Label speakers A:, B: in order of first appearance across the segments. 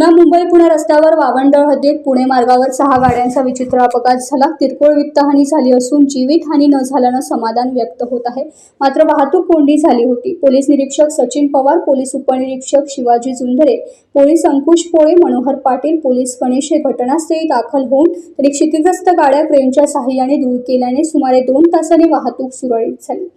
A: जुना मुंबई पुणे रस्त्यावर वावंडळ हद्दीत पुणे मार्गावर 6 गाड्यांचा विचित्र अपघात झाला। किरकोळ वित्तहानी झाली असून जीवितहानी न झाल्याने समाधान व्यक्त होत आहे। मात्र वाहतूक कोंडी झाली होती। पोलीस निरीक्षक सचिन पवार, पोलीस उपनिरीक्षक शिवाजी जुंधरे, पोलीस अंकुश पोळे, मनोहर पाटील, पोलीस गणेश हे घटनास्थळी दाखल होऊन तरी क्षतिग्रस्त गाड्या क्रेनच्या सहाय्याने दूर केल्याने सुमारे 2 तासांनी वाहतूक सुरळीत झाली।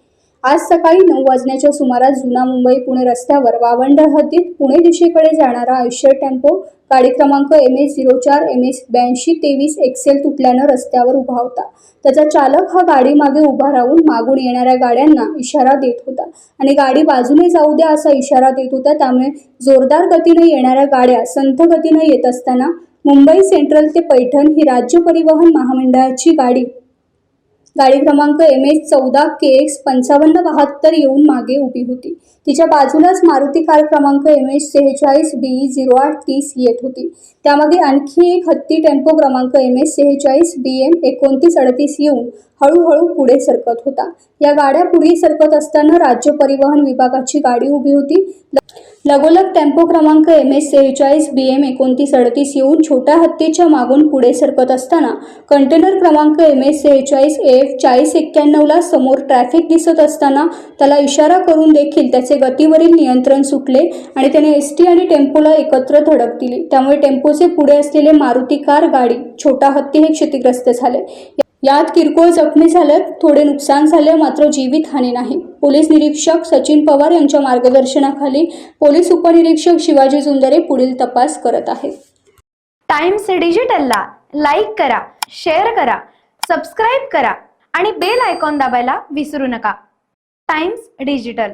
A: आज सकाळी 9 वाजण्याच्या सुमारास जुना मुंबई पुणे रस्त्यावर वावंडळ हद्दीत पुणे दिशेकडे जाणारा आयशर टेम्पो गाडी क्रमांक MS04 MS 8223 एक्सेल तुटल्याने रस्त्यावर उभा होता। त्याचा चालक हा गाडी मागे उभा राहून मागून येणाऱ्या गाड्यांना इशारा देत होता आणि गाडी बाजूने जाऊ द्या असा इशारा देत होता। त्यामुळे जोरदार गतीने येणाऱ्या गाड्या संथ गतीने येत असताना मुंबई सेंट्रल ते पैठण ही राज्य परिवहन महामंडळाची गाडी क्रमांक MS14 KX 5572 येऊन मागे उभी होती। तिच्या बाजूलाच मारुती कार क्रमांक MS46 BE 0830 येत होती। त्यामागे आणखी एक हत्ती टेम्पो क्रमांक MS46 BM 2938 येऊन हळूहळू पुढे सरकत होता। या गाड्या पुढे सरकत असताना राज्य परिवहन विभागाची गाडी उभी होती। लगोलग टेम्पो क्रमांक MS46 BM 2938 येऊन छोट्या हत्तीच्या मागून पुढे सरकत असताना कंटेनर क्रमांक MS46 AF 4091 ला समोर ट्रॅफिक दिसत असताना त्याला इशारा करून देखील त्याचे गतीवरील नियंत्रण सुटले आणि त्याने ST आणि टेम्पोला एकत्र धडक दिली। त्यामुळे टेम्पोचे पुढे असलेले मारुती कार गाडी, छोटा हत्ती हे क्षतिग्रस्त झाले। यात किरकोळ जखमी झालेत, थोडे नुकसान झाले, मात्र जीवितहानी नाही। पोलीस निरीक्षक सचिन पवार यांच्या मार्गदर्शनाखाली पोलीस उपनिरीक्षक शिवाजी जुंधरे पुढील तपास करत आहेत।
B: टाइम्स डिजिटलला लाईक करा, शेअर करा, सबस्क्राइब करा आणि बेल आयकॉन दाबायला विसरू नका। Times digital.